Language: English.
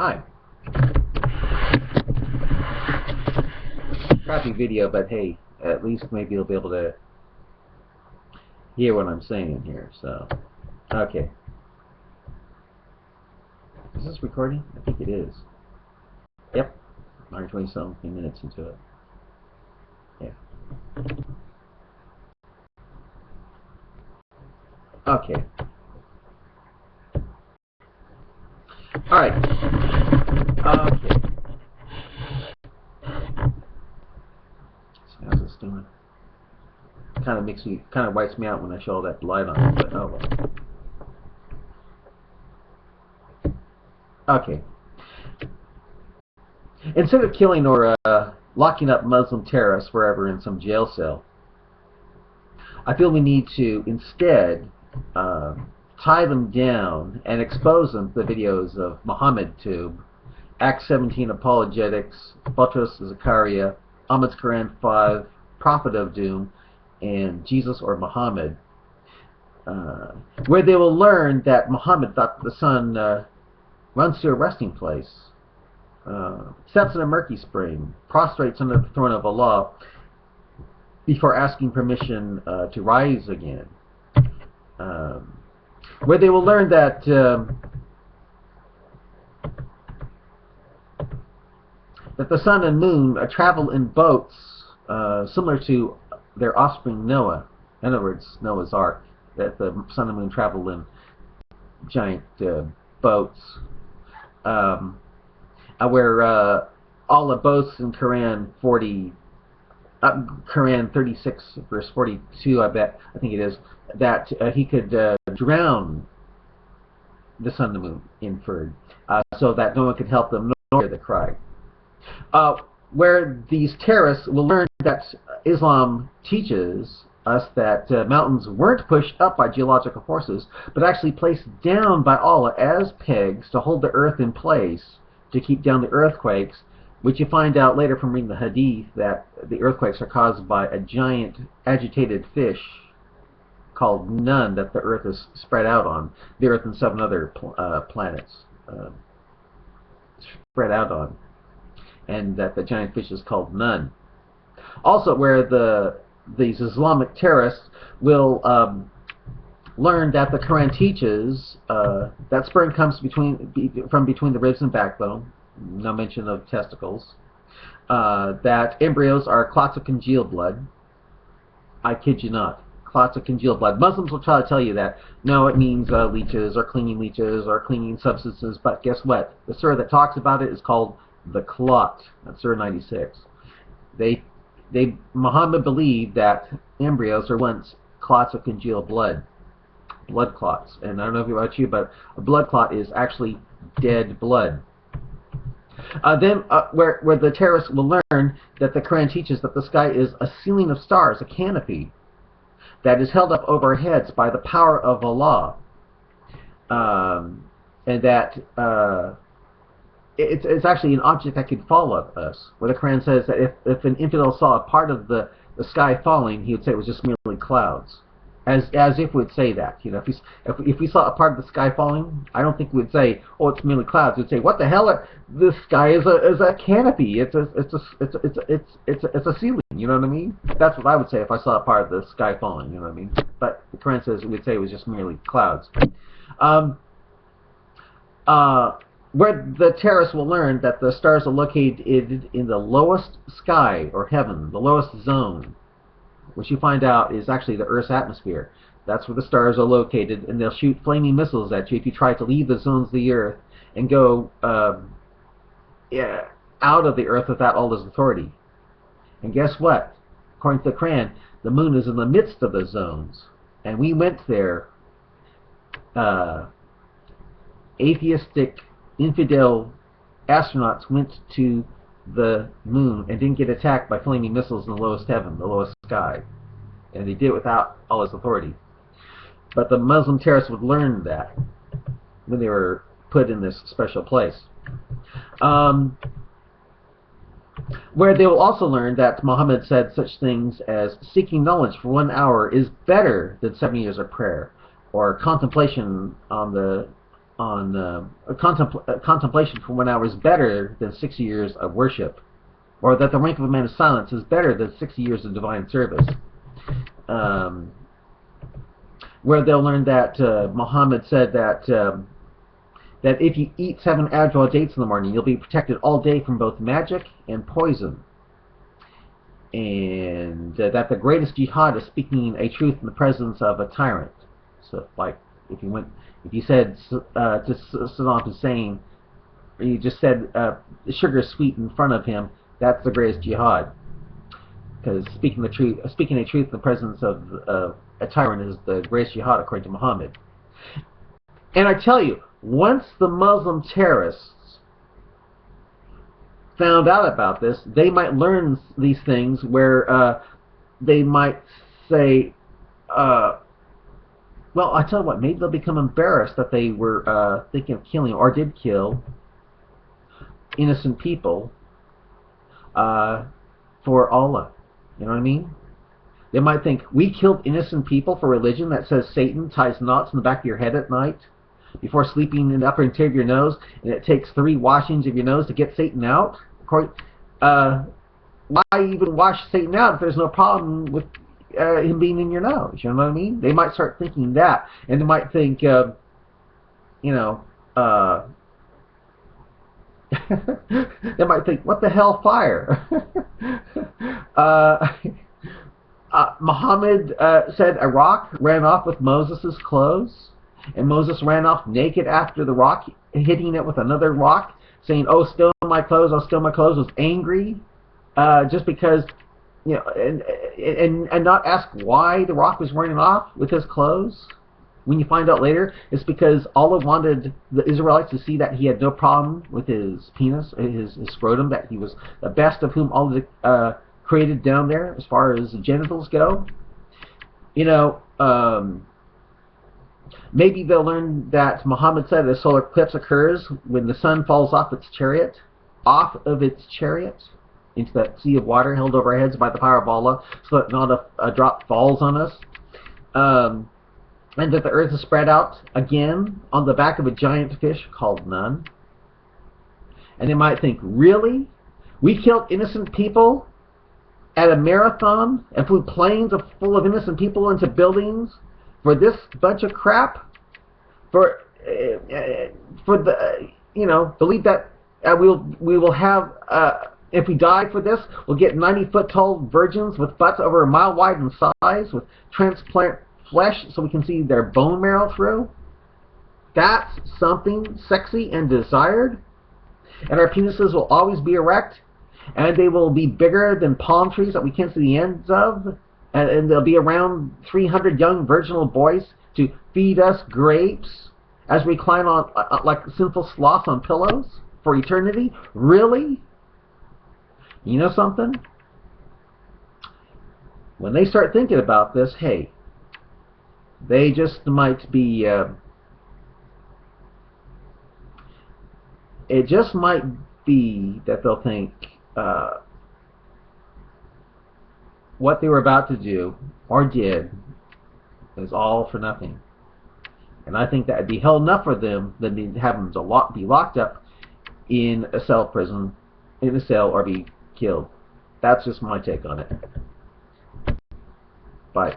Hi. Crappy video, but hey, at least maybe you'll be able to hear what I'm saying here. So, okay. Is this recording? I think it is. Yep. 120-something minutes into it. Yeah. Okay. All right. Okay. So how's this doing? Kind of wipes me out when I show all that light on it, but oh well. Okay. Instead of killing or locking up Muslim terrorists forever in some jail cell, I feel we need to instead tie them down and expose them to the videos of Muhammad Tube, Acts 17 Apologetics, Butros Zakaria, Ahmad's Quran 5, Prophet of Doom, and Jesus or Muhammad, where they will learn that Muhammad thought the sun runs to a resting place, steps in a murky spring, prostrates under the throne of Allah before asking permission to rise again, where they will learn that that the sun and moon travel in boats similar to their offspring Noah. In other words, Noah's Ark, that the sun and moon travel in giant boats, where all the boats in Quran 36 verse 42, I think it is, that he could drown the sun and the moon, inferred, so that no one could help them nor hear the cry. Where these terrorists will learn that Islam teaches us that mountains weren't pushed up by geological forces, but actually placed down by Allah as pegs to hold the earth in place to keep down the earthquakes, which you find out later from reading the hadith that the earthquakes are caused by a giant agitated fish called Nun that the earth is spread out on, the earth and 7 other planets spread out on, and that the giant fish is called Nun. Also, where these Islamic terrorists will learn that the Quran teaches that sperm comes from between the ribs and backbone, no mention of testicles, that embryos are clots of congealed blood. I kid you not, clots of congealed blood. Muslims will try to tell you that no, it means leeches or clinging substances, but guess what? The surah that talks about it is called the clot. That's Surah 96. Muhammad believed that embryos are once clots of congealed blood clots. And I don't know about you, but a blood clot is actually dead blood. Where the terrorists will learn that the Quran teaches that the sky is a ceiling of stars, a canopy, that is held up over our heads by the power of Allah. And that it's actually an object that could fall on us. Where the Quran says that if an infidel saw a part of the sky falling, he would say it was just merely clouds. As if we'd say that, you know, if we saw a part of the sky falling, I don't think we'd say, oh, it's merely clouds. We'd say, what the hell? The sky is a canopy. It's a ceiling. You know what I mean? That's what I would say if I saw a part of the sky falling. You know what I mean? But the Quran says we'd say it was just merely clouds. Where the terrorists will learn that the stars are located in the lowest sky or heaven, the lowest zone, which you find out is actually the Earth's atmosphere. That's where the stars are located, and they'll shoot flaming missiles at you if you try to leave the zones of the Earth and go out of the Earth without Allah's authority. And guess what? According to the Quran, the moon is in the midst of the zones, and we went there. Atheistic, infidel astronauts went to the moon and didn't get attacked by flaming missiles in the lowest heaven, the lowest sky, and they did it without Allah's authority. But the Muslim terrorists would learn that when they were put in this special place, where they will also learn that Muhammad said such things as seeking knowledge for 1 hour is better than 7 years of prayer, or contemplation on contemplation for 1 hour is better than 60 years of worship, or that the rank of a man of silence is better than 60 years of divine service. Where they'll learn that Muhammad said that that if you eat 7 Advil dates in the morning, you'll be protected all day from both magic and poison. And that the greatest jihad is speaking a truth in the presence of a tyrant. So, like, if you said to Saddam Hussein, or you just said sugar is sweet in front of him, that's the greatest jihad. Because speaking a truth in the presence of a tyrant is the greatest jihad according to Muhammad. And I tell you, once the Muslim terrorists found out about this, they might learn these things where they might say, well, I tell you what, maybe they'll become embarrassed that they were thinking of killing or did kill innocent people for Allah. You know what I mean? They might think, we killed innocent people for religion that says Satan ties knots in the back of your head at night before sleeping in the upper interior of your nose, and it takes 3 washings of your nose to get Satan out. Why even wash Satan out if there's no problem with him being in your nose? You know what I mean? They might start thinking that, and they might think, you know, they might think, what the hell, fire? Muhammad said a rock ran off with Moses' clothes, and Moses ran off naked after the rock, hitting it with another rock, saying, oh, steal my clothes, oh, steal my clothes, was angry, just because, you know, and not ask why the rock was running off with his clothes. When you find out later, it's because Allah wanted the Israelites to see that he had no problem with his penis, his scrotum, that he was the best of whom Allah created down there as far as the genitals go. You know, maybe they'll learn that Muhammad said a solar eclipse occurs when the sun falls off of its chariot into that sea of water held over our heads by the power of Allah, so that not a drop falls on us. And that the earth is spread out again on the back of a giant fish called Nun. And they might think, really? We killed innocent people at a marathon and flew planes full of innocent people into buildings for this bunch of crap? For the, you know, believe that we will have, if we die for this, we'll get 90-foot tall virgins with butts over a mile wide in size, with transplant flesh so we can see their bone marrow through. That's something sexy and desired. And our penises will always be erect, and they will be bigger than palm trees that we can't see the ends of, and there'll be around 300 young virginal boys to feed us grapes as we recline on like sinful sloths on pillows for eternity. Really? You know something? When they start thinking about this, hey, they just might be, it just might be that they'll think what they were about to do or did is all for nothing. And I think that would be hell enough for them than to have them be locked up in a cell prison, in a cell, or be killed. That's just my take on it. Bye.